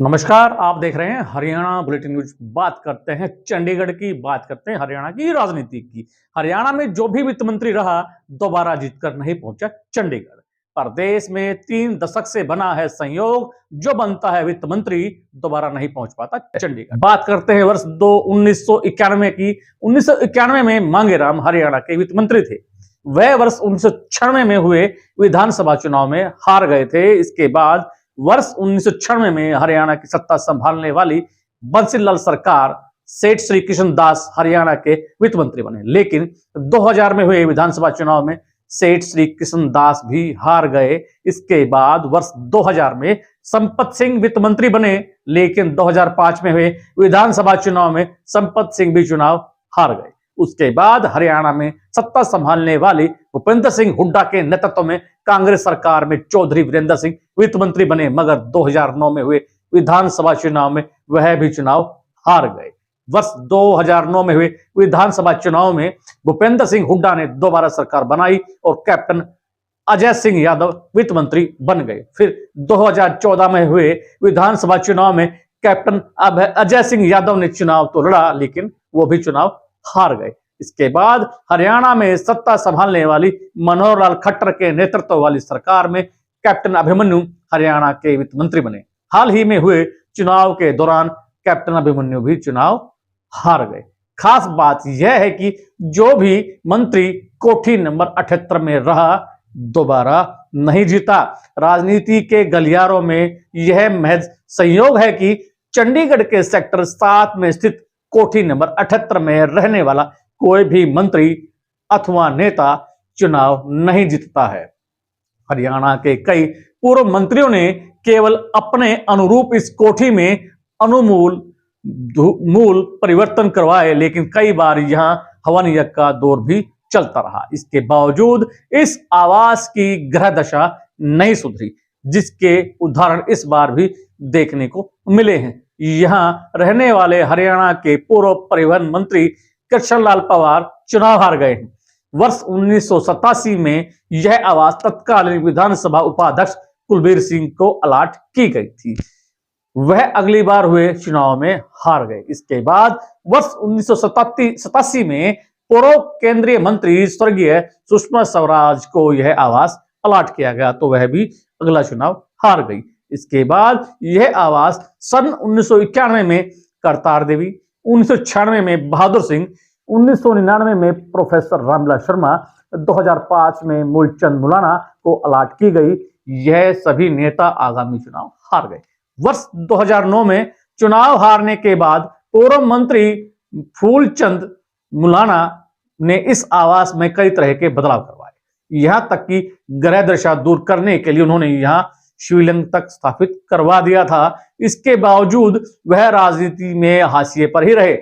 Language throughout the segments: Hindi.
नमस्कार, आप देख रहे हैं हरियाणा बुलेटिन न्यूज। बात करते हैं चंडीगढ़ की, बात करते हैं हरियाणा की राजनीति की। हरियाणा में जो भी वित्त मंत्री रहा, दोबारा जीतकर नहीं पहुंचा चंडीगढ़। प्रदेश में 3 दशक से बना है संयोग, जो बनता है वित्त मंत्री दोबारा नहीं पहुंच पाता चंडीगढ़। बात करते हैं वर्ष 1991 की। 1991 में मांगेराम हरियाणा के वित्त मंत्री थे। वह वर्ष 1996 में हुए विधानसभा चुनाव में हार गए थे। इसके बाद वर्ष 1996 में हरियाणा की सत्ता संभालने वाली बंसीलाल सरकार सेठ श्री कृष्ण दास हरियाणा के वित्त मंत्री बने, लेकिन 2000 में हुए विधानसभा चुनाव में सेठ श्री कृष्ण दास भी हार गए। इसके बाद वर्ष 2000 में संपत सिंह वित्त मंत्री बने, लेकिन 2005 में हुए विधानसभा चुनाव में संपत सिंह भी चुनाव हार गए। उसके बाद हरियाणा में सत्ता संभालने वाली भूपेंद्र सिंह हुड्डा के नेतृत्व में कांग्रेस सरकार में चौधरी वीरेंद्र सिंह वित्त मंत्री बने, मगर 2009 में हुए विधानसभा चुनाव में वह भी चुनाव हार गए। वर्ष 2009 में हुए विधानसभा चुनाव में भूपेंद्र सिंह हुड्डा ने दोबारा सरकार बनाई और कैप्टन अजय सिंह यादव वित्त मंत्री बन गए। फिर 2014 में हुए विधानसभा चुनाव में कैप्टन अजय सिंह यादव ने चुनाव तो लड़ा, लेकिन वो भी चुनाव हार गए। इसके बाद हरियाणा में सत्ता संभालने वाली मनोहर लाल खट्टर के नेतृत्व वाली सरकार में कैप्टन अभिमन्यु हरियाणा के वित्त मंत्री बने। हाल ही में हुए चुनाव के दौरान कैप्टन अभिमन्यु भी चुनाव हार गए। खास बात यह है कि जो भी मंत्री कोठी नंबर 78 में रहा, दोबारा नहीं जीता। राजनीति के गलियारों में यह महज संयोग है कि चंडीगढ़ के सेक्टर 7 में स्थित कोठी नंबर 78 में रहने वाला कोई भी मंत्री अथवा नेता चुनाव नहीं जीतता है। हरियाणा के कई पूर्व मंत्रियों ने केवल अपने अनुरूप इस कोठी में मूल परिवर्तन करवाए, लेकिन कई बार यहां हवन यज्ञ का दौर भी चलता रहा। इसके बावजूद इस आवास की ग्रह दशा नहीं सुधरी, जिसके उदाहरण इस बार भी देखने को मिले हैं। यहां रहने वाले हरियाणा के पूर्व परिवहन मंत्री कृष्णलाल पंवार चुनाव हार गए हैं। वर्ष 1987 में यह आवास तत्कालीन विधानसभा उपाध्यक्ष कुलबीर सिंह को अलॉट की गई थी। वह अगली बार हुए चुनाव में हार गए। इसके बाद वर्ष 1987 में पूर्व केंद्रीय मंत्री स्वर्गीय सुषमा स्वराज को यह आवास अलॉट किया गया, तो वह भी अगला चुनाव हार गई। इसके बाद यह आवास सन 1991 में करतार देवी, 1996 में बहादुर सिंह, 1999 में प्रोफेसर रामविलास शर्मा, 2005 में मूलचंद मुलाना को अलॉट की गई। यह सभी नेता आगामी चुनाव हार गए। वर्ष 2009 में चुनाव हारने के बाद पूर्व मंत्री फूलचंद मुलाना ने इस आवास में कई तरह के बदलाव करवाए। यहां तक कि ग्रह दशा दूर करने के लिए उन्होंने यहां शिवलिंग तक स्थापित करवा दिया था। इसके बावजूद वह राजनीति में हाशिए पर ही रहे।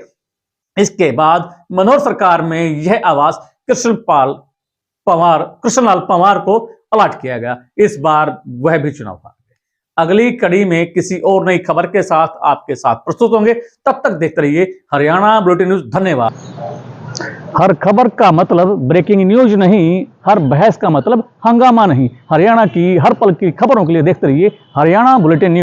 इसके बाद मनोहर सरकार में यह आवास कृष्णलाल पंवार को अलॉट किया गया। इस बार वह भी चुनाव हार गए। अगली कड़ी में किसी और नई खबर के साथ आपके साथ प्रस्तुत होंगे। तब तक देखते रहिए हरियाणा बुलेटिन न्यूज। धन्यवाद। हर खबर का मतलब ब्रेकिंग न्यूज नहीं, हर बहस का मतलब हंगामा नहीं। हरियाणा की हर पल की खबरों के लिए देखते रहिए हरियाणा बुलेटिन न्यूज।